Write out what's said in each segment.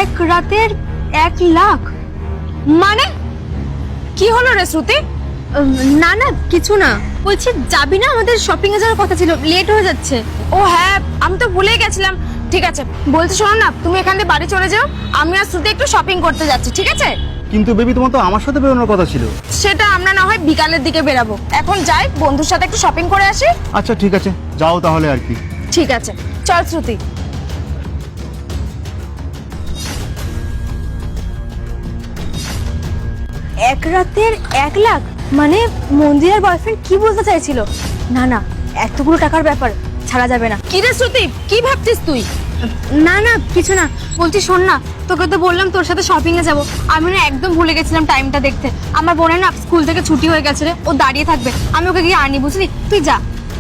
এক রাতের 1 লাখ? মানে কি হলো রে শ্রুতি? না না কিছু না, বলছি যাবি না? আমাদের শপিং এ যাওয়ার কথা ছিল, লেট হয়ে যাচ্ছে। ও হ্যাঁ, আমি তো ভুলেই গেছিলাম। ঠিক আছে, বলছি শোনো না, তুমি এখান থেকে বাড়ি চলে যাও, আমি আর শ্রুতি একটু শপিং করতে যাচ্ছি, ঠিক আছে? কিন্তু বেবি, তোমার তো আমার সাথে বেরোনোর কথা ছিল। সেটা আমরা না হয় বিকালের দিকে বেরাবো, এখন যাই বন্ধুর সাথে একটু শপিং করে আসি। আচ্ছা ঠিক আছে, যাও তাহলে আর কি। ঠিক আছে, চল শ্রুতি। এক রাতের 1 লাখ মানে মন্দিরের বয়ফ্রেন্ড কি বলতে চাইছিল? না না, এতগুলো টাকার ব্যাপার ছাড়া যাবে না। কি রে শ্রুতি, কি ভাবছিস তুই? না না কিছু না, বলছি শোন না, তোকে তো বললাম তোর সাথে শপিং এ যাবো, আমি না একদম ভুলে গেছিলাম টাইমটা দেখতে। আমার বোনের না স্কুল থেকে ছুটি হয়ে গেছে রে, ও দাঁড়িয়ে থাকবে, আমি ওকে গিয়ে আনি, বুঝলি? তুই যা।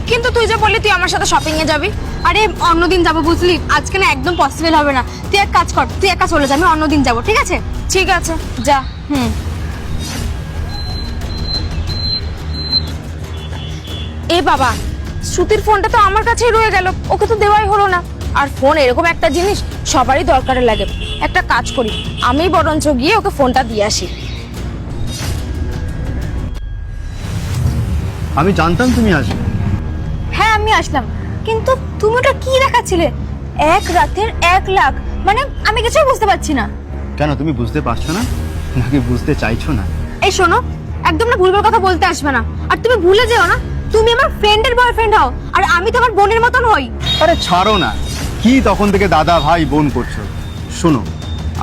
কিন্তু তুই যে বললি তুই আমার সাথে শপিং এ যাবি। আরে অন্যদিন যাবো বুঝলি, আজকে না একদম পসিবল হবে না। তুই এক কাজ কর, তুই একা চলে যা, আমি অন্যদিন যাবো, ঠিক আছে? ঠিক আছে, যা। এ বাবা, শ্রুতির ফোনটা তো আমার কাছেই রয়ে গেল, ওকে তো দেওয়াই হলো না। আর ফোন এরকম একটা জিনিস সবারই দরকারে লাগে। একটা কাজ করি, আমি বরঞ্চ গিয়ে ওকে ফোনটা দিয়ে আসি। আমি জানতাম তুমি আসবে। হ্যাঁ আমি আসলাম, কিন্তু তুমি ওটা কি দেখাচ্ছিলে? এক রাতের 1 লাখ মানে আমি কিছুই বুঝতে পারছি না। কেন, তুমি বুঝতে পারছো না নাকি বুঝতে চাইছো না? এই শোনো, একদম না ভুলভাল কথা বলতে আসবে না। আর তুমি ভুলে যেও না, তুমি আমার ফ্রেন্ডের বয়ফ্রেন্ড হও, আর আমি তোমার বোনের মতন হই। আরে ছাড়ো না, কি তখন থেকে দাদা ভাই বোন করছো? শোনো,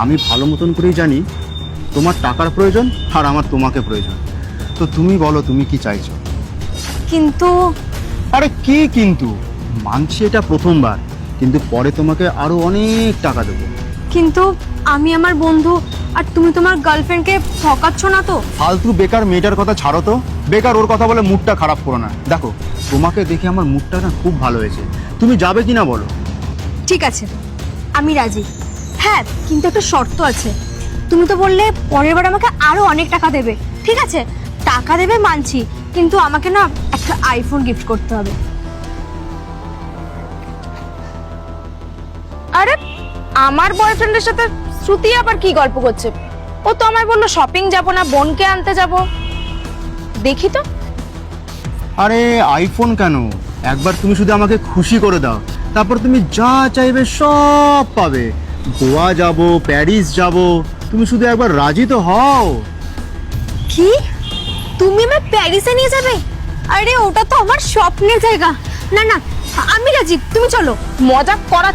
আমি ভালো মতন করেই জানি তোমার টাকার প্রয়োজন আর আমার তোমাকে প্রয়োজন। তো তুমি বলো তুমি কি চাইছো? কিন্তু আরে কি কিন্তু? মানছি এটা প্রথমবার, কিন্তু পরে তোমাকে আরো অনেক টাকা দেবো। কিন্তু আমি আমার বন্ধু, আর তুমি তোমার গার্লফ্রেন্ডকে ঠকাচ্ছ না তো? ফালতু বেকার মেয়েটার কথা ছাড়ো তো, বেকার ওর কথা বলে মুডটা খারাপ করো না। দেখো, তোমাকে দেখে আমার মুডটা না খুব ভালো হয়েছে, তুমি যাবে কিনা বলো? ঠিক আছে, আমি রাজি। হ্যাঁ কিন্তু একটা শর্ত আছে। তুমি তো বললে পরের বার আমাকে আরো অনেক টাকা দেবে। ঠিক আছে, টাকা দেবে মানছি, কিন্তু আমাকে না একটা আইফোন গিফট করতে হবে। আরে আমার বয়ফ্রেন্ডের সাথে শ্রুতি আবার কি গল্প করছে? ও তো আমায় বললো শপিং যাব না, বোনকে আনতে যাব। দেখি তো। আরে আইফোন কেন, একবার তুমি শুধু আমাকে খুশি করে দাও, তারপর তুমি যা চাইবে সব পাবে। গোয়া যাব, প্যারিস যাব, তুমি শুধু একবার রাজি তো হও। কি, তুমি আমায় প্যারিসে নিয়ে যাবে? আরে ওটা তো আমার স্বপ্নের জায়গা। না না আমি রাজি, তুমি চলো। মজা করা